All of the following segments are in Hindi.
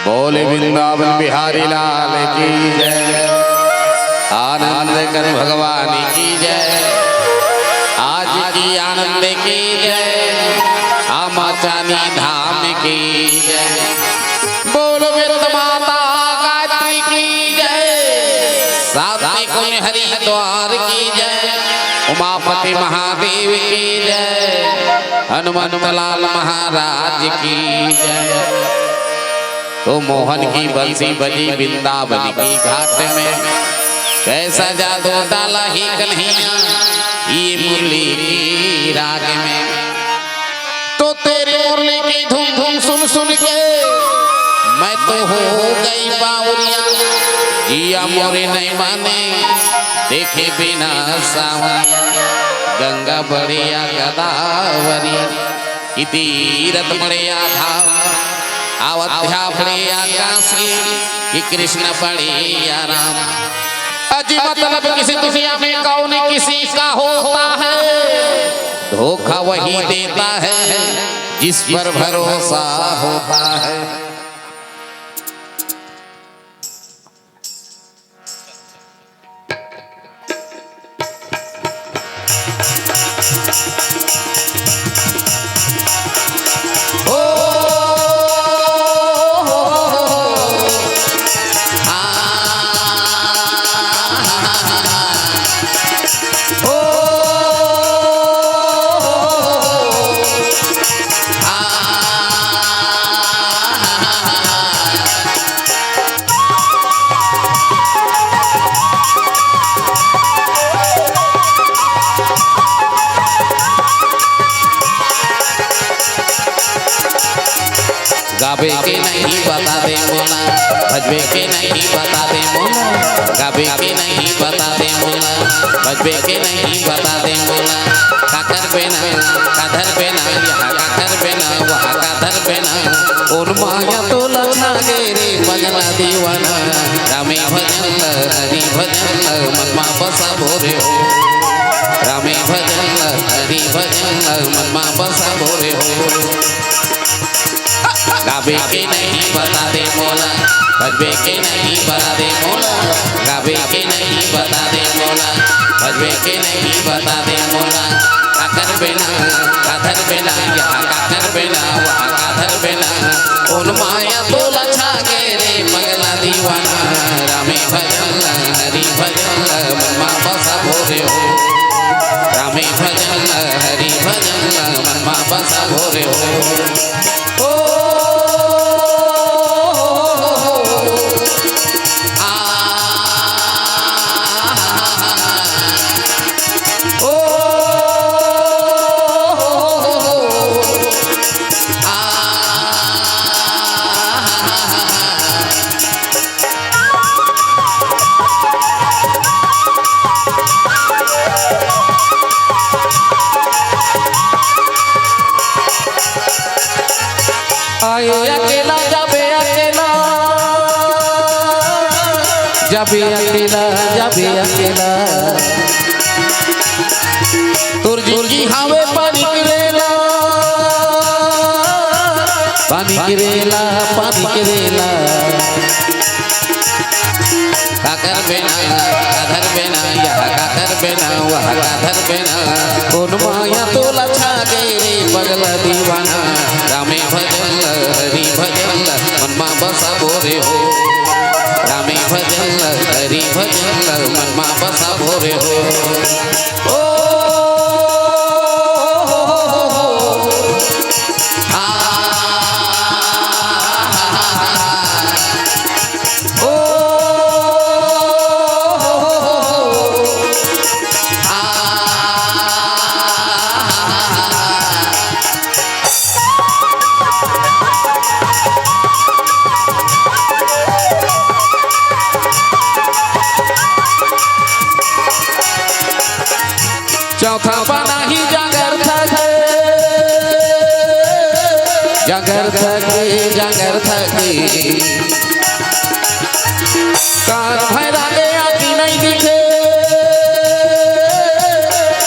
बोले वृंदावन बिहारी लाल की जय, आनंद कर भगवान की जय, आज की आनंद की जय, आमाचानी धाम की जय। बोलो वृंद माता गायत्री की जय, सात्विक हरिद्वार की जय, उमापति महादेव की जय, हनुमंत लाल महाराज की जय। तो मोहन की बंसी बजी वृंदावन की घाट में, कैसा जादू डाला ही कन्हैया ये मुरली की राग में। तो तेरे मुरली की धुन धुन सुन सुन के मैं तो हो गई बावरिया, जिया मोरे नहीं माने देखे बिना सावरिया। गंगा बढ़िया गदावरिया की तीरथ बढ़िया धाम, अयोध्या बढ़िया काशी कि कृष्ण बढ़िया राम। अजी मतलब किसी दुनिया में कौन किसी का होता है, धोखा वही देता है जिस पर भरोसा होता है। गावे के नहीं बता दे मोला, भजबे के नहीं बता दे मोला, गावे के नहीं बता दे मोला, भजबे के नहीं बता दे मोला। काकर बेना काधर बेना यहाँ काकर बेना वहाँ काधर बेना, उन माया तो लगना गेरे मगना दीवाना। रामे भजन हरि भजन मनमा बसा भोरे हो, रामे भजन हरि भजन मनमा बसा भोरे हो। गावे के नहीं बता दे मोला, भजबे के नहीं बता दे मोला, गावे के नहीं बता दे मोला, भजबे के नहीं बता दे मोला। काकर बेना काधर बेना यहाँ काकर बेना वहाँ काधर बेना, उन माया तो लछा के रे मगला दीवाना। रामे भजन हरि भजन मनमा बसा भोरे हो, रामे भजन हरि भजन मनमा बसा भोरे हो। आए अकेला जाबे अकेला, जाबे अकेला जाबे अकेला, तुर जी हावे पानी गिरेला, पानी गिरेला पानी गिरेला। काकर बेना काधर बेना यहाँ काकर बेना वहाँ काधर बेना, कौन माया तो लछा गेरे पगला दीवाना। रामे भजन हरि भजन मनमा बसा भोरे हो, रामे भजन हरि भजन मनमा बसा भोरे हो। ओ चौथा पाना ही जागर थके, जागर थके जागर थके, कान भैरा के आँखी नहीं दिखे,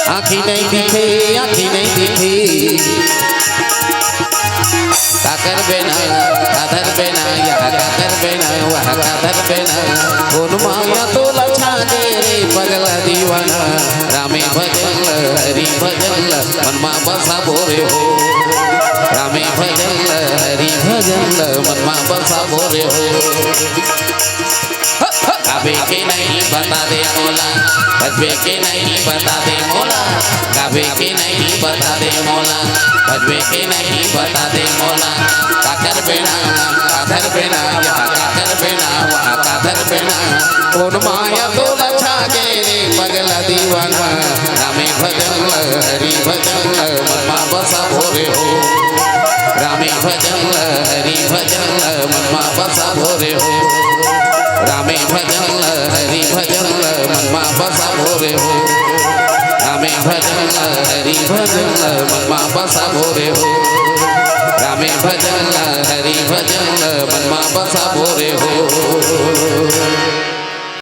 आँखी नहीं दिखे आँखी नहीं दिखे। काकर बेना कादर बेना यहाँ काकर बेना वहाँ कादर बेना कौन माया तो लछा दे रे पगला दीवाना रामे भजन हरि भजन मनमा बसा बोरे हो रामे भजन हरि भजन मनमा बसा बोरे हो गावे के नहीं बता दे मोला भजबे के नहीं बता दे मोला गावे के नहीं बता दे मोला भजबे के नहीं बता दे मोला काकर बेना कादर बेना यहाँ काकर बेना वहाँ कादर बेना कौन माया तो लछा गे रे पगला दीवाना रामे भजन हरि भजन मनमा बसा भोरे हो रामे भजन हरि भजन मनमा बसा भोरे हो रामे भजन हरि भजन मनमा बसा भोरे हो रामे भजन हरि भजन मनमा बसा भोरे हो रामे भजन हरि भजन मनमा बसा भोरे हो